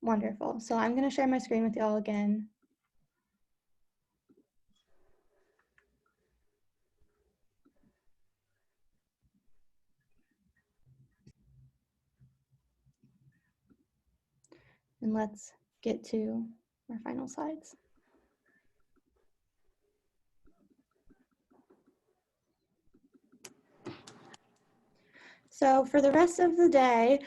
Wonderful. So I'm going to share my screen with y'all again. And let's get to our final slides. So for the rest of the day,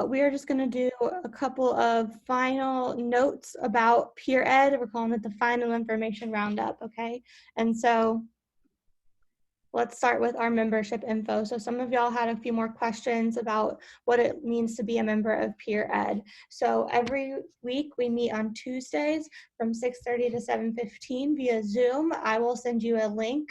we are just going to do a couple of final notes about Peer Ed. We're calling it the final information roundup, okay? And so let's start with our membership info. So some of y'all had a few more questions about what it means to be a member of Peer Ed. So every week we meet on Tuesdays from 6:30 to 7:15 via Zoom. I will send you a link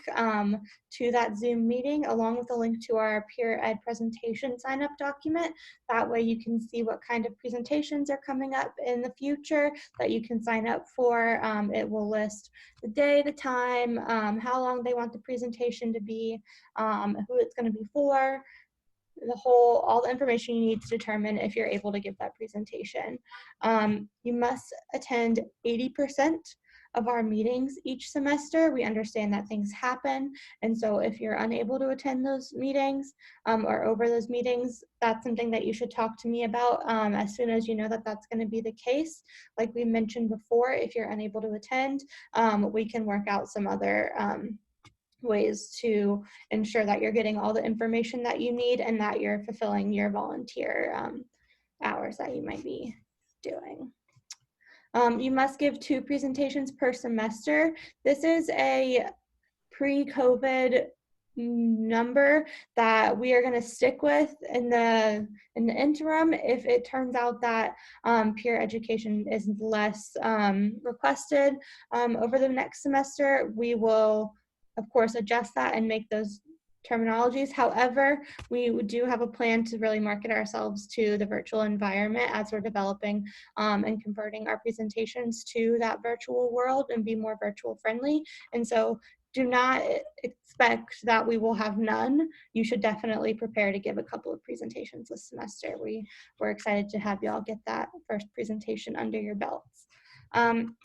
to that Zoom meeting along with a link to our Peer Ed presentation sign-up document. That way you can see what kind of presentations are coming up in the future that you can sign up for. It will list the day, the time, how long they want the presentation to be, who it's going to be for, all the information you need to determine if you're able to give that presentation. You must attend 80% of our meetings each semester. We understand that things happen, and so if you're unable to attend those meetings or over those meetings, that's something that you should talk to me about as soon as you know that that's going to be the case. Like we mentioned before, if you're unable to attend, we can work out some other ways to ensure that you're getting all the information that you need and that you're fulfilling your volunteer hours that you might be doing. You must give 2 presentations per semester. This is a pre-COVID number that we are going to stick with in the interim. If it turns out that peer education is less requested over the next semester, we will of course adjust that and make those terminologies. However, we do have a plan to really market ourselves to the virtual environment as we're developing and converting our presentations to that virtual world and be more virtual friendly. And so do not expect that we will have none. You should definitely prepare to give a couple of presentations this semester. We're excited to have y'all get that first presentation under your belts.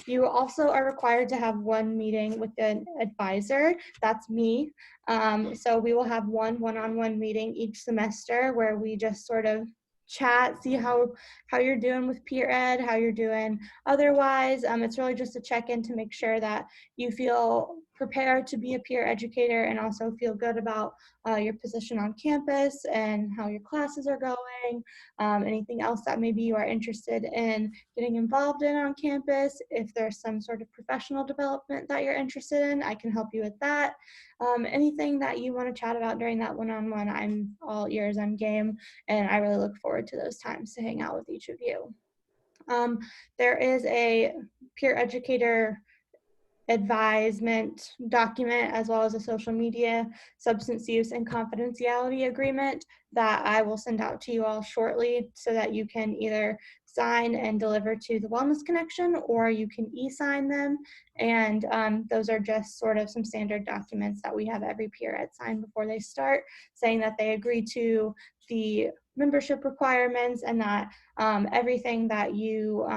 You also are required to have 1 meeting with an advisor. That's me. So we will have one-on-one meeting each semester where we just sort of chat, see how you're doing with Peer Ed, how you're doing otherwise. It's really just a check-in to make sure that you feel prepared to be a peer educator and also feel good about your position on campus and how your classes are going, anything else that maybe you are interested in getting involved in on campus. If there's some sort of professional development that you're interested in, I can help you with that. Anything that you want to chat about during that one-on-one, I'm all ears, I'm game, and I really look forward to those times to hang out with each of you. There is a peer educator advisement document as well as a social media substance use and confidentiality agreement that I will send out to you all shortly so that you can either sign and deliver to the Wellness Connection or you can e-sign them. And those are just sort of some standard documents that we have every peer ed sign before they start, saying that they agree to the membership requirements and that everything that you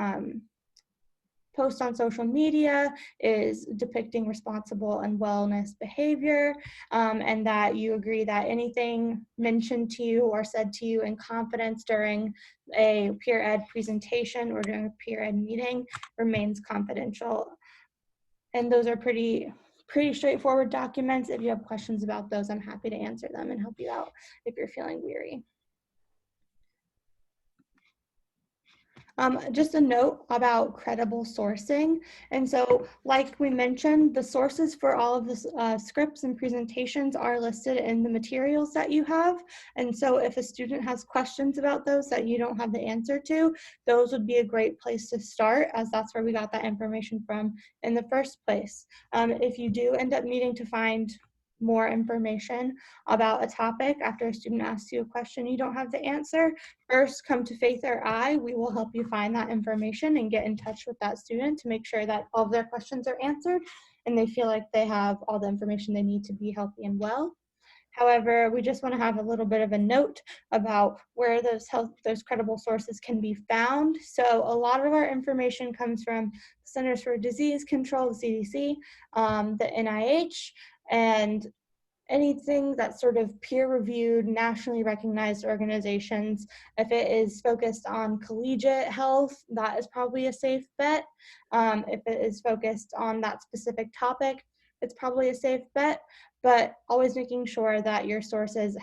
post on social media is depicting responsible and wellness behavior, and that you agree that anything mentioned to you or said to you in confidence during a peer ed presentation or during a peer ed meeting remains confidential. And those are pretty straightforward documents. If you have questions about those, I'm happy to answer them and help you out if you're feeling weary. Just a note about credible sourcing. And so, like we mentioned, the sources for all of the scripts and presentations are listed in the materials that you have. And so if a student has questions about those that you don't have the answer to, those would be a great place to start, as that's where we got that information from in the first place. If you do end up needing to find more information about a topic after a student asks you a question you don't have the answer, first come to Faith or I. We will help you find that information and get in touch with that student to make sure that all of their questions are answered and they feel like they have all the information they need to be healthy and well. However, we just want to have a little bit of a note about where those credible sources can be found. So a lot of our information comes from Centers for Disease Control, the CDC, the NIH, and anything that's sort of peer-reviewed, nationally recognized organizations. If it is focused on collegiate health, that is probably a safe bet. If it is focused on that specific topic, it's probably a safe bet, but always making sure that your sources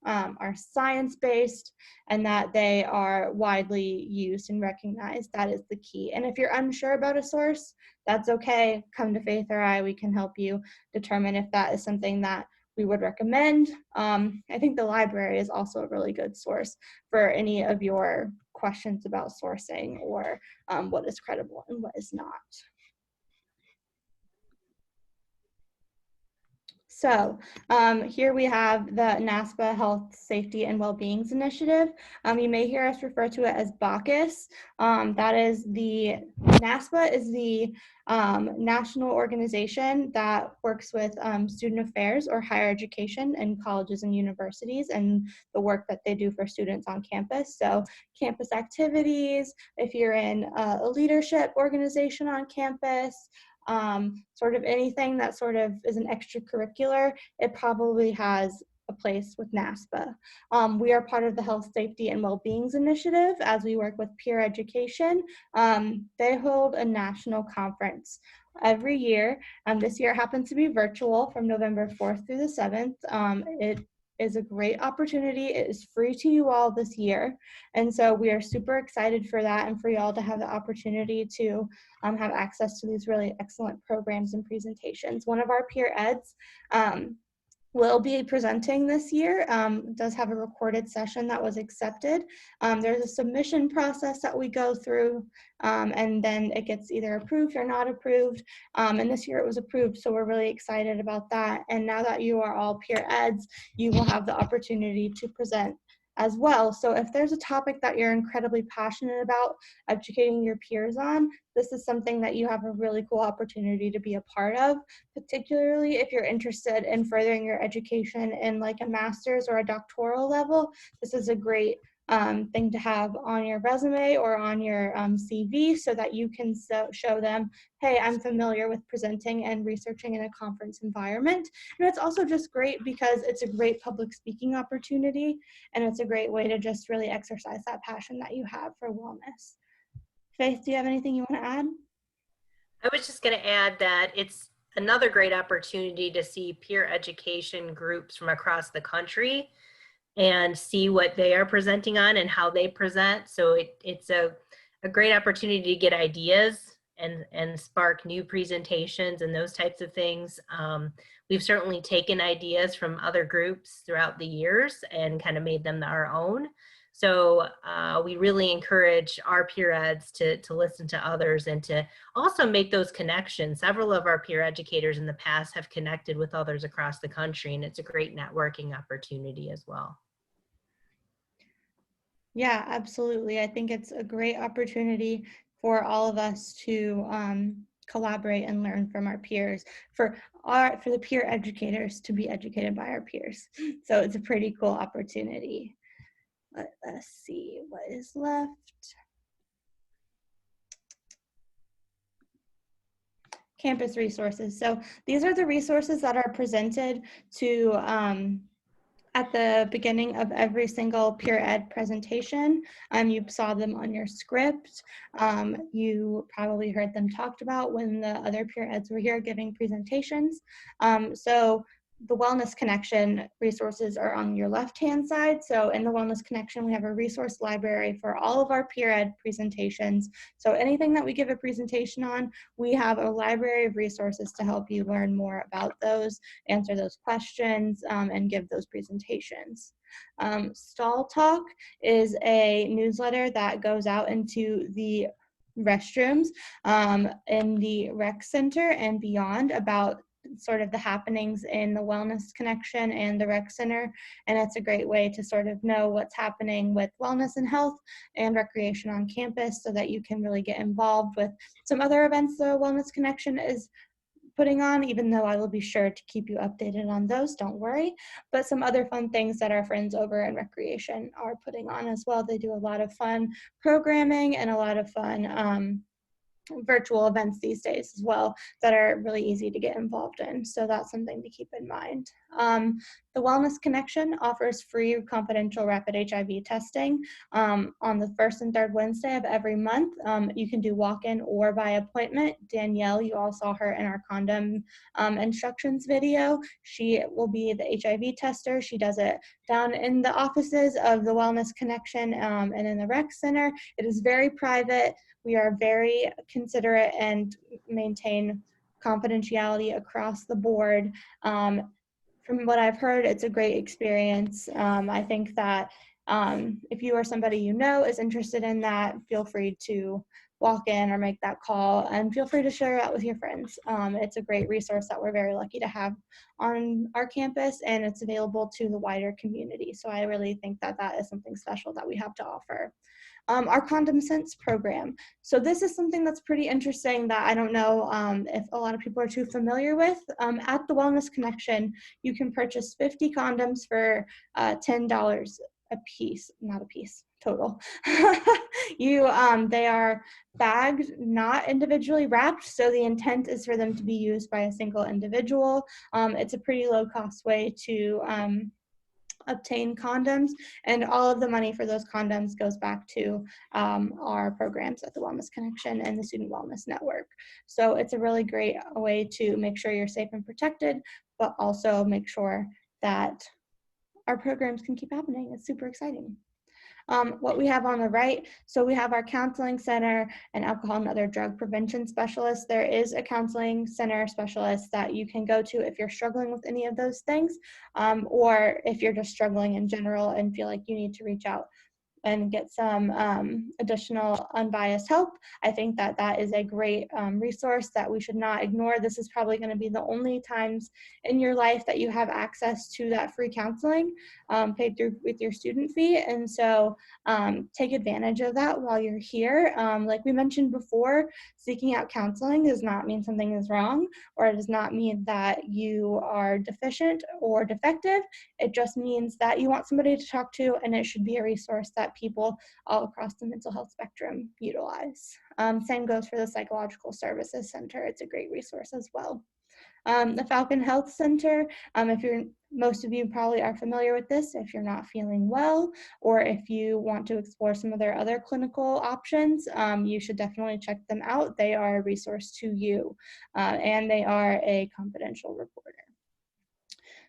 are science-based and that they are widely used and recognized. That is the key. And if you're unsure about a source, that's okay. Come to Faith or I, we can help you determine if that is something that we would recommend. I think the library is also a really good source for any of your questions about sourcing or what is credible and what is not. So here we have the NASPA Health, Safety, and Wellbeings Initiative. You may hear us refer to it as BACUS. NASPA is the national organization that works with student affairs or higher education in colleges and universities and the work that they do for students on campus. So campus activities, if you're in a leadership organization on campus, sort of anything that sort of is an extracurricular, it probably has a place with NASPA. We are part of the Health, Safety, and Wellbeings Initiative as we work with Peer Education. They hold a national conference every year. This year it happens to be virtual from November 4th through the 7th. It is a great opportunity. It is free to you all this year. And so we are super excited for that and for y'all to have the opportunity to have access to these really excellent programs and presentations. One of our peer eds will be presenting this year. Does have a recorded session that was accepted. There's a submission process that we go through, and then it gets either approved or not approved. And this year it was approved, so we're really excited about that. And now that you are all peer eds, you will have the opportunity to present as well. So if there's a topic that you're incredibly passionate about educating your peers on, this is something that you have a really cool opportunity to be a part of, particularly if you're interested in furthering your education in like a master's or a doctoral level. This is a great thing to have on your resume or on your CV so that you can show them, hey, I'm familiar with presenting and researching in a conference environment. And it's also just great because it's a great public speaking opportunity, and it's a great way to just really exercise that passion that you have for wellness. Faith, do you have anything you want to add? I was just going to add that it's another great opportunity to see peer education groups from across the country and see what they are presenting on and how they present. So it's a great opportunity to get ideas and spark new presentations and those types of things. We've certainly taken ideas from other groups throughout the years and kind of made them our own. So we really encourage our peer eds to listen to others and to also make those connections. Several of our peer educators in the past have connected with others across the country, and it's a great networking opportunity as well. Yeah, absolutely. I think it's a great opportunity for all of us to collaborate and learn from our peers, for the peer educators to be educated by our peers. So it's a pretty cool opportunity. Let's see what is left. Campus resources. So these are the resources that are presented to at the beginning of every single peer ed presentation. You saw them on your script. You probably heard them talked about when the other peer eds were here giving presentations. So the Wellness Connection resources are on your left-hand side. So in the Wellness Connection, we have a resource library for all of our peer ed presentations. So anything that we give a presentation on, we have a library of resources to help you learn more about those, answer those questions, and give those presentations. Stall Talk is a newsletter that goes out into the restrooms in the rec center and beyond about sort of the happenings in the Wellness Connection and the rec center, and it's a great way to sort of know what's happening with wellness and health and recreation on campus so that you can really get involved with some other events the Wellness Connection is putting on, even though I will be sure to keep you updated on those, don't worry. But some other fun things that our friends over in Recreation are putting on as well. They do a lot of fun programming and a lot of fun virtual events these days as well that are really easy to get involved in. So that's something to keep in mind. The Wellness Connection offers free confidential rapid HIV testing on the first and third Wednesday of every month. You can do walk-in or by appointment. Danielle, you all saw her in our condom instructions video. She will be the HIV tester. She does it down in the offices of the Wellness Connection and in the rec center. It is very private. We are very considerate and maintain confidentiality across the board. From what I've heard, it's a great experience. I think that if you or somebody you know is interested in that, feel free to walk in or make that call, and feel free to share it out with your friends. It's a great resource that we're very lucky to have on our campus, and it's available to the wider community. So I really think that that is something special that we have to offer. Our Condom Sense program. So this is something that's pretty interesting that I don't know if a lot of people are too familiar with. At the Wellness Connection, you can purchase 50 condoms for $10 a piece, not a piece, total. They are bagged, not individually wrapped, so the intent is for them to be used by a single individual. It's a pretty low cost way to obtain condoms, and all of the money for those condoms goes back to our programs at the Wellness Connection and the Student Wellness Network. So it's a really great way to make sure you're safe and protected, but also make sure that our programs can keep happening. It's super exciting. What we have on the right, so we have our counseling center and alcohol and other drug prevention specialists. There is a counseling center specialist that you can go to if you're struggling with any of those things, or if you're just struggling in general and feel like you need to reach out and get some additional unbiased help. I think that that is a great resource that we should not ignore. This is probably going to be the only times in your life that you have access to that free counseling paid through with your student fee. And so take advantage of that while you're here. Like we mentioned before, seeking out counseling does not mean something is wrong, or it does not mean that you are deficient or defective. It just means that you want somebody to talk to, and it should be a resource that people all across the mental health spectrum utilize. Same goes for the Psychological Services Center. It's a great resource as well. The Falcon Health Center, most of you probably are familiar with this if you're not feeling well, or if you want to explore some of their other clinical options, you should definitely check them out. They are a resource to you, and they are a confidential reporter.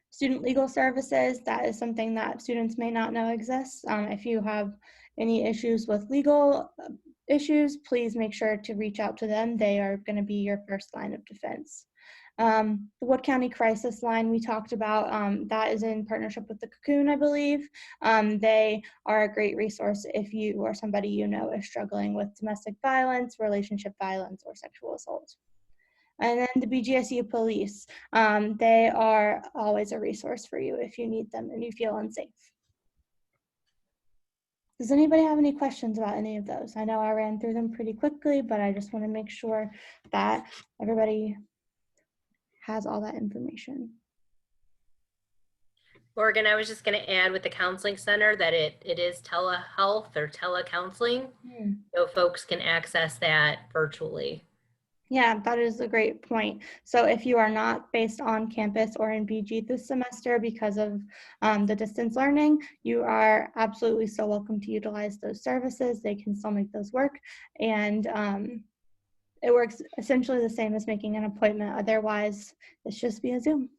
Student legal services, that is something that students may not know exists. If you have any issues with legal issues, please make sure to reach out to them. They are going to be your first line of defense. The Wood County Crisis Line we talked about, that is in partnership with the Cocoon, I believe. They are a great resource if you or somebody you know is struggling with domestic violence, relationship violence, or sexual assault. And then the BGSU police, they are always a resource for you if you need them and you feel unsafe. Does anybody have any questions about any of those? I know I ran through them pretty quickly, but I just want to make sure that everybody has all that information. Morgan, I was just going to add with the counseling center that it is telehealth or telecounseling, so folks can access that virtually. Yeah, that is a great point. So if you are not based on campus or in BG this semester because of the distance learning, you are absolutely so welcome to utilize those services. They can still make those work, and it works essentially the same as making an appointment. Otherwise, it's just via Zoom.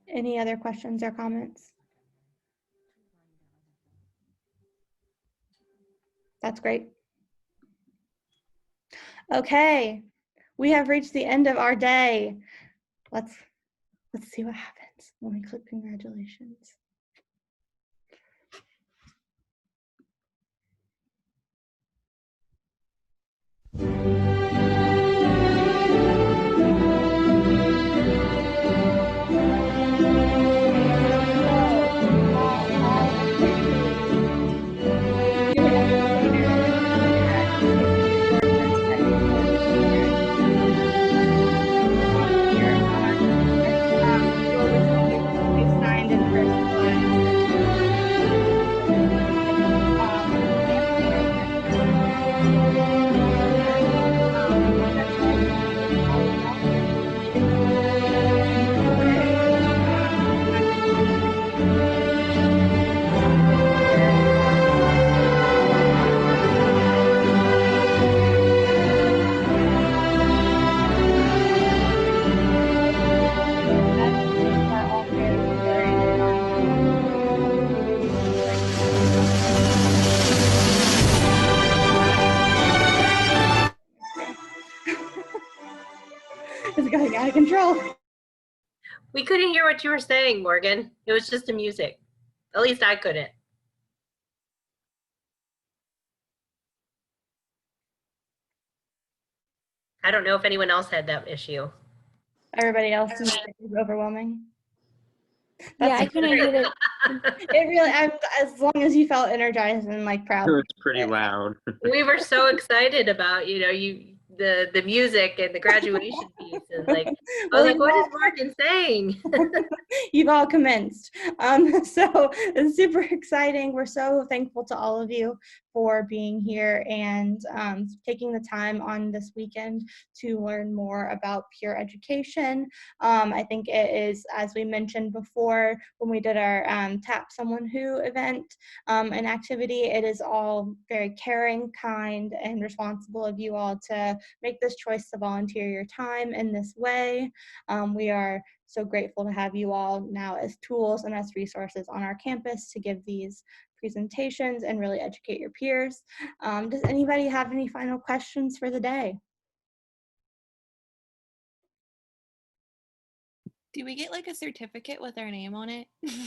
Any other questions or comments? That's great. Okay, we have reached the end of our day. Let's see what happens when we click congratulations. out of control. We couldn't hear what you were saying, Morgan. It was just the music. At least I couldn't. I don't know if anyone else had that issue. Everybody else is overwhelming. Yeah, I couldn't hear it. It really, as long as you felt energized and like proud. It's pretty loud. We were so excited about, you know, the music and the graduation piece, and like, I was like, what is Morgan saying? You've all commenced. So it's super exciting. We're so thankful to all of you for being here and taking the time on this weekend to learn more about peer education. I think it is, as we mentioned before, when we did our Tap Someone Who event and activity, it is all very caring, kind, and responsible of you all to make this choice to volunteer your time in this way. We are so grateful to have you all now as tools and as resources on our campus to give these presentations and really educate your peers. Does anybody have any final questions for the day? Do we get like a certificate with our name on it?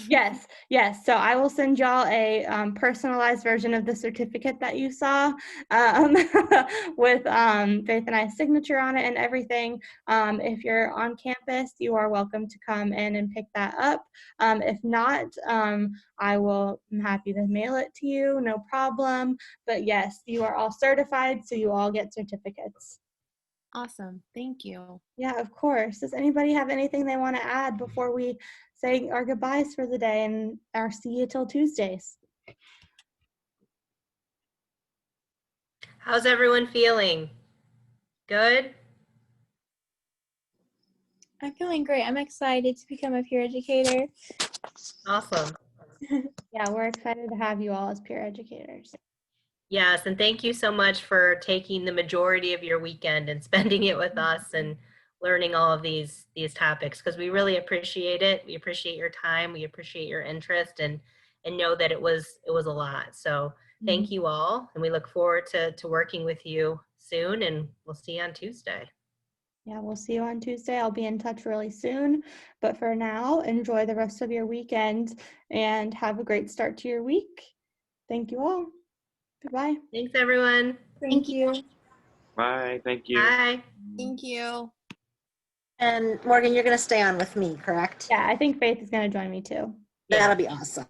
Yes, yes. So I will send y'all a personalized version of the certificate that you saw with Faith and I's signature on it and everything. If you're on campus, you are welcome to come in and pick that up. If not, I'm happy to mail it to you, no problem. But yes, you are all certified, so you all get certificates. Awesome. Thank you. Yeah, of course. Does anybody have anything they want to add before we say our goodbyes for the day and our see you till Tuesdays? How's everyone feeling? Good? I'm feeling great. I'm excited to become a peer educator. Awesome. Yeah, we're excited to have you all as peer educators. Yes, and thank you so much for taking the majority of your weekend and spending it with us and learning all of these topics, because we really appreciate it. We appreciate your time. We appreciate your interest, and know that it was a lot. So thank you all, and we look forward to working with you soon, and we'll see you on Tuesday. Yeah, we'll see you on Tuesday. I'll be in touch really soon. But for now, enjoy the rest of your weekend and have a great start to your week. Thank you all. Goodbye. Thanks, everyone. Thank you. Bye. Thank you. Bye. Thank you. And Morgan, you're going to stay on with me, correct? Yeah, I think Faith is going to join me too. Yeah. That'll be awesome.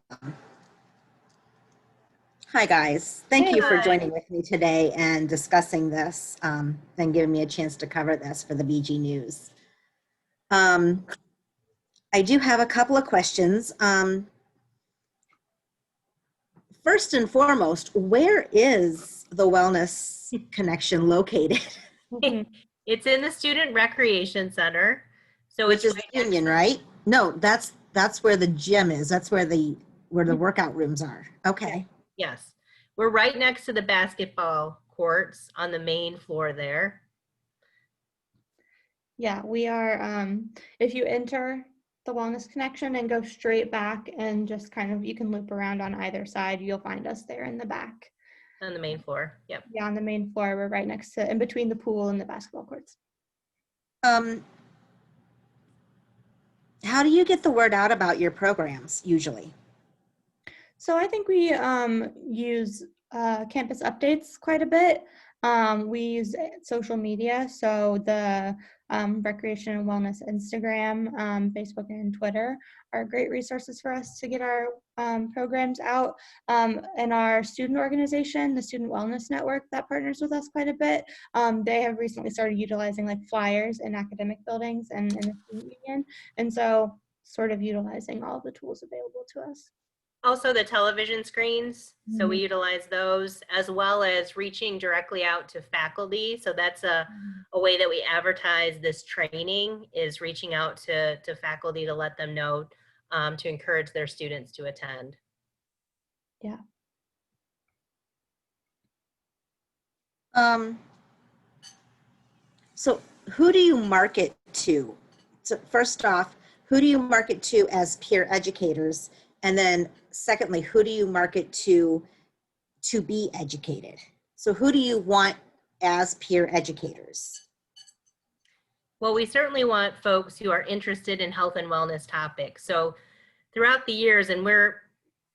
Hi, guys. Thank you for Hi. joining with me today and discussing this and giving me a chance to cover this for the BG News. I do have a couple of questions. First and foremost, where is the Wellness Connection located? It's in the Student Recreation Center. So Which it's is Union, right? No, that's where the gym is. That's where the workout rooms are. Okay. Yes, we're right next to the basketball courts on the main floor there. Yeah, we are, if you enter the Wellness Connection and go straight back and just kind of, you can loop around on either side, you'll find us there in the back. On the main floor, yep. Yeah, on the main floor, we're right next to, in between the pool and the basketball courts. How do you get the word out about your programs usually? So I think we use campus updates quite a bit. We use social media, so the Recreation and Wellness Instagram, Facebook, and Twitter are great resources for us to get our programs out. And our student organization, the Student Wellness Network, that partners with us quite a bit. They have recently started utilizing like flyers in academic buildings and in the student union, and so sort of utilizing all of the tools available to us. Also the television screens, so we utilize those, as well as reaching directly out to faculty. So that's a way that we advertise this training, is reaching out to faculty to let them know, to encourage their students to attend. Yeah. So who do you market to? So first off, who do you market to as peer educators? And then secondly, who do you market to be educated? So who do you want as peer educators? Well, we certainly want folks who are interested in health and wellness topics. So throughout the years, and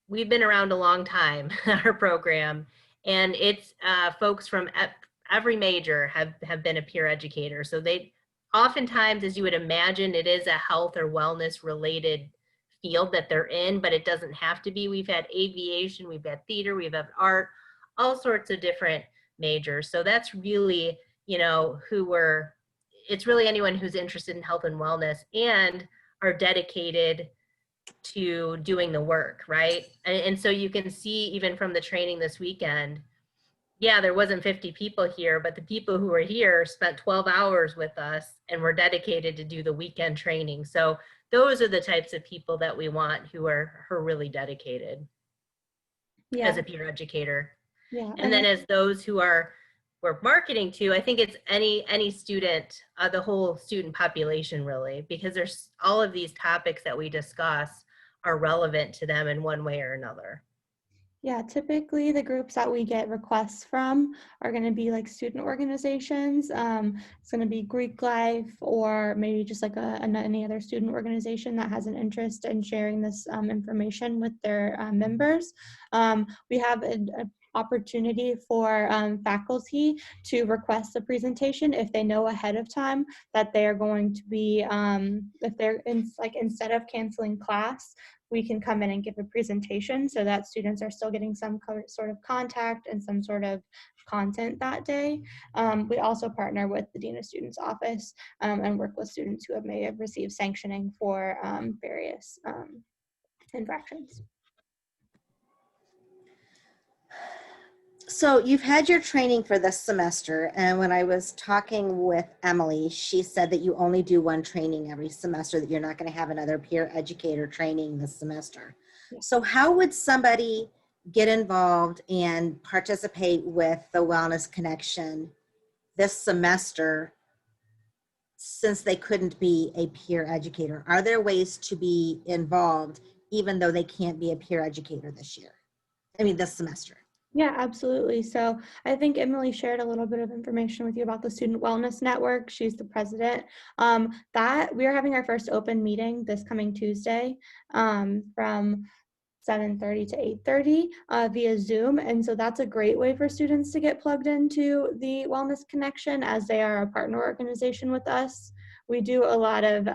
we've been around a long time, our program, and it's folks from every major have been a peer educator. So they oftentimes, as you would imagine, it is a health or wellness related field that they're in, but it doesn't have to be. We've had aviation, we've had theater, we've had art, all sorts of different majors. So that's really, it's really anyone who's interested in health and wellness and are dedicated to doing the work, right? And so you can see even from the training this weekend, yeah, there wasn't 50 people here, but the people who were here spent 12 hours with us and were dedicated to do the weekend training. So those are the types of people that we want who are really dedicated as a peer educator. Yeah. And then as those who we're marketing to, I think it's any student, the whole student population really, because there's all of these topics that we discuss are relevant to them in one way or another. Yeah, typically the groups that we get requests from are going to be like student organizations. It's going to be Greek Life, or maybe just like any other student organization that has an interest in sharing this information with their members. We have an opportunity for faculty to request a presentation if they know ahead of time that they are going to be, if they're instead of canceling class, we can come in and give a presentation so that students are still getting some sort of contact and some sort of content that day. We also partner with the Dean of Students office and work with students who may have received sanctioning for various infractions. So you've had your training for this semester, and when I was talking with Emily, she said that you only do one training every semester, that you're not going to have another peer educator training this semester. Yeah. So how would somebody get involved and participate with the Wellness Connection this semester since they couldn't be a peer educator? Are there ways to be involved even though they can't be a peer educator this semester? Yeah, absolutely. So I think Emily shared a little bit of information with you about the Student Wellness Network. She's the president. That we are having our first open meeting this coming Tuesday from 7:30 to 8:30 via Zoom. And so that's a great way for students to get plugged into the Wellness Connection, as they are a partner organization with us. We do a lot of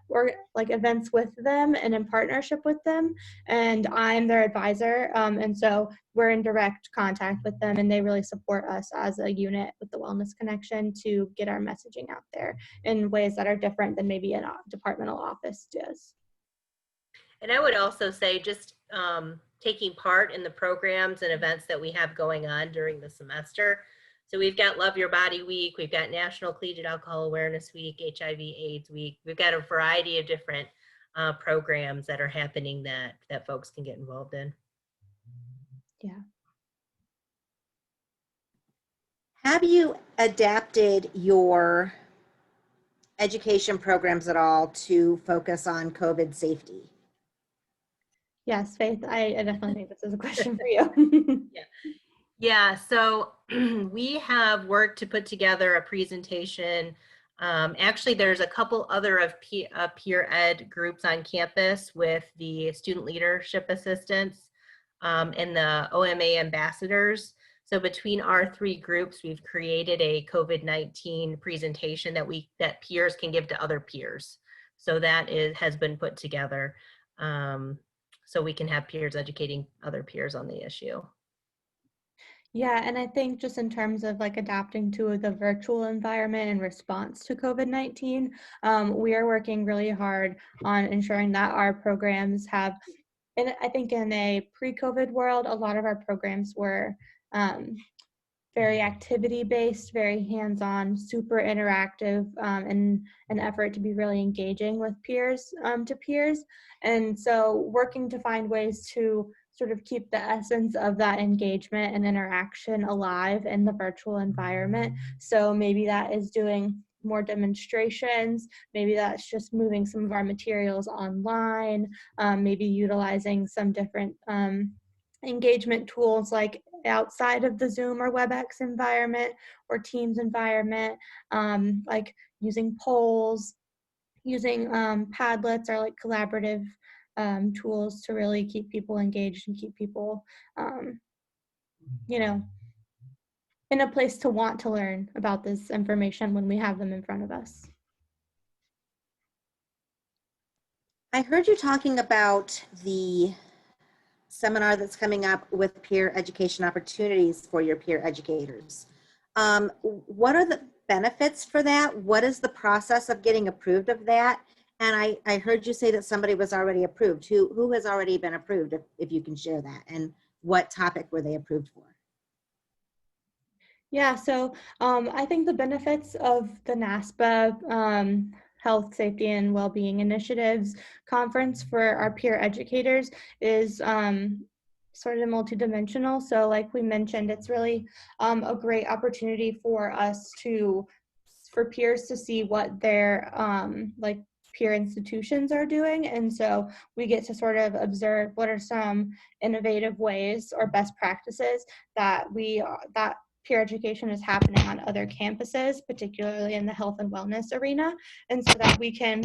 or like events with them and in partnership with them, and I'm their advisor, and so we're in direct contact with them, and they really support us as a unit with the Wellness Connection to get our messaging out there in ways that are different than maybe a departmental office does. And I would also say just taking part in the programs and events that we have going on during the semester. So we've got Love Your Body Week, we've got National Collegiate Alcohol Awareness Week, HIV/AIDS Week. We've got a variety of different programs that are happening that folks can get involved in. Yeah. Have you adapted your education programs at all to focus on COVID safety? Yes, Faith, I definitely think this is a question for you. Yeah, so we have worked to put together a presentation. Actually, there's a couple other of peer ed groups on campus with the student leadership assistants and the OMA ambassadors. So between our three groups, we've created a COVID-19 presentation that peers can give to other peers. So that has been put together so we can have peers educating other peers on the issue. Yeah, and I think just in terms of like adapting to the virtual environment in response to COVID-19, we are working really hard on ensuring that our programs have, and I think in a pre-COVID world, a lot of our programs were very activity-based, very hands-on, super interactive, and an effort to be really engaging with peers to peers. And so working to find ways to sort of keep the essence of that engagement and interaction alive in the virtual environment. So maybe that is doing more demonstrations, maybe that's just moving some of our materials online, maybe utilizing some different engagement tools like outside of the Zoom or WebEx environment or Teams environment, like using polls, using Padlets or like collaborative tools to really keep people engaged and keep people, you know, in a place to want to learn about this information when we have them in front of us. I heard you talking about the seminar that's coming up with peer education opportunities for your peer educators. What are the benefits for that? What is the process of getting approved of that? And I heard you say that somebody was already approved. Who has already been approved, if you can share that? And what topic were they approved for? Yeah, so I think the benefits of the NASPA Health, Safety, and Wellbeing Initiatives Conference for our peer educators is sort of multidimensional. So like we mentioned, it's really a great opportunity for us for peers to see what their like peer institutions are doing. And so we get to sort of observe what are some innovative ways or best practices that that peer education is happening on other campuses, particularly in the health and wellness arena, and so that we can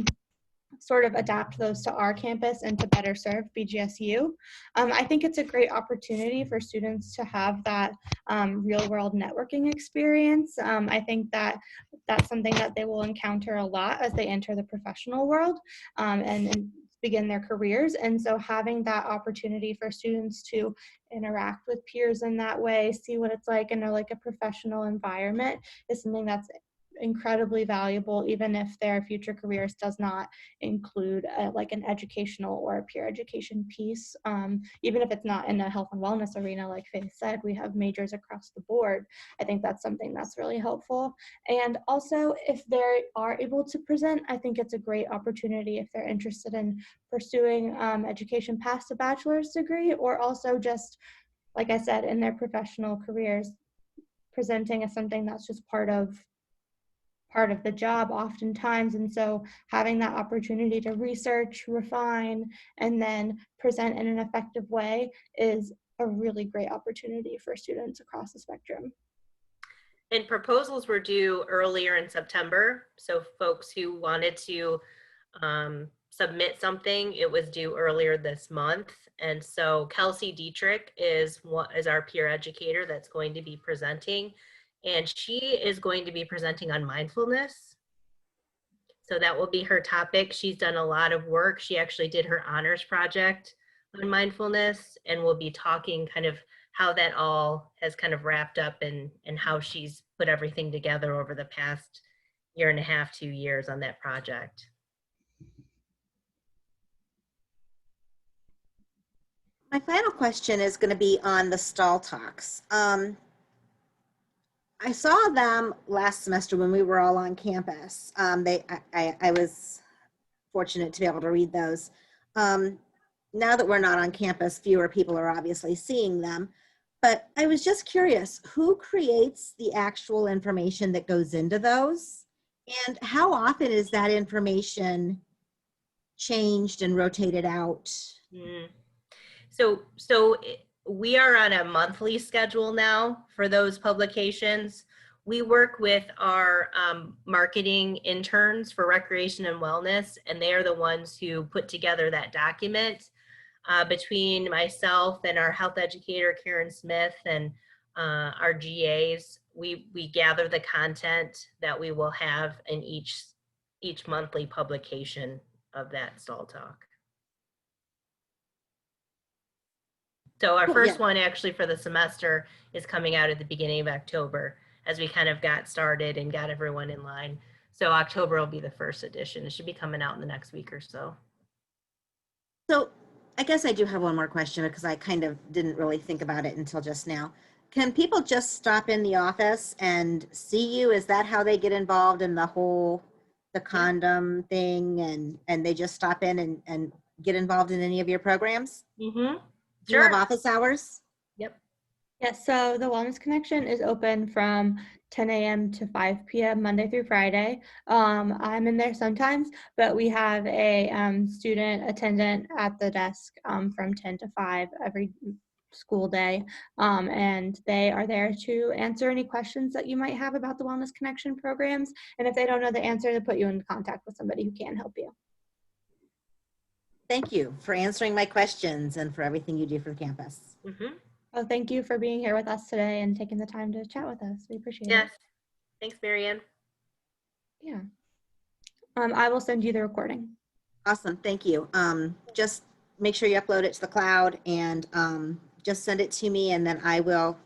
sort of adapt those to our campus and to better serve BGSU. I think it's a great opportunity for students to have that real world networking experience. I think that that's something that they will encounter a lot as they enter the professional world and begin their careers. And so having that opportunity for students to interact with peers in that way, see what it's like in a professional environment is something that's incredibly valuable, even if their future careers does not include like an educational or a peer education piece. Even if it's not in a health and wellness arena, like Faith said, we have majors across the board. I think that's something that's really helpful. And also, if they are able to present, I think it's a great opportunity if they're interested in pursuing education past a bachelor's degree, or also just, like I said, in their professional careers, presenting as something that's just part of the job oftentimes. And so having that opportunity to research, refine, and then present in an effective way is a really great opportunity for students across the spectrum. And proposals were due earlier in September. So folks who wanted to submit something, it was due earlier this month. And so Kelsey Dietrich is our peer educator that's going to be presenting. And she is going to be presenting on mindfulness. So that will be her topic. She's done a lot of work. She actually did her honors project on mindfulness, and we'll be talking kind of how that all has kind of wrapped up and how she's put everything together over the past 1.5 years, 2 years on that project. My final question is going to be on the stall talks. I saw them last semester when we were all on campus. I was fortunate to be able to read those. Now that we're not on campus, fewer people are obviously seeing them. But I was just curious, who creates the actual information that goes into those? And how often is that information changed and rotated out? So we are on a monthly schedule now for those publications. We work with our marketing interns for recreation and wellness, and they are the ones who put together that document. Between myself and our health educator, Karen Smith, and our GAs, we gather the content that we will have in each monthly publication of that stall talk. So our first one actually for the semester is coming out at the beginning of October as we kind of got started and got everyone in line. So October will be the first edition. It should be coming out in the next week or so. So I guess I do have one more question because I kind of didn't really think about it until just now. Can people just stop in the office and see you? Is that how they get involved in the condom thing, and they just stop in and get involved in any of your programs? Mm-hmm. Do you have office hours? Yep. Yes, so the Wellness Connection is open from 10 a.m. to 5 p.m. Monday through Friday. I'm in there sometimes, but we have a student attendant at the desk from 10 to 5 school day. And they are there to answer any questions that you might have about the Wellness Connection programs. And if they don't know the answer, to put you in contact with somebody who can help you. Thank you for answering my questions and for everything you do for the campus. Mhm. Oh, thank you for being here with us today and taking the time to chat with us. We appreciate Yes. it. Thanks, Marianne. Yeah. I will send you the recording. Awesome, thank you. Just make sure you upload it to the cloud and just send it to me, and then I will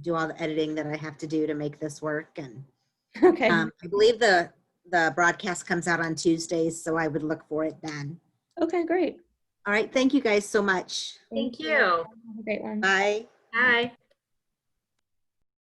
do all the editing that I have to do to make this work. And Okay. I believe the broadcast comes out on Tuesdays, so I would look for it then. Okay, great. All right, thank you guys so much. Thank you. Have a great one. Bye. Bye.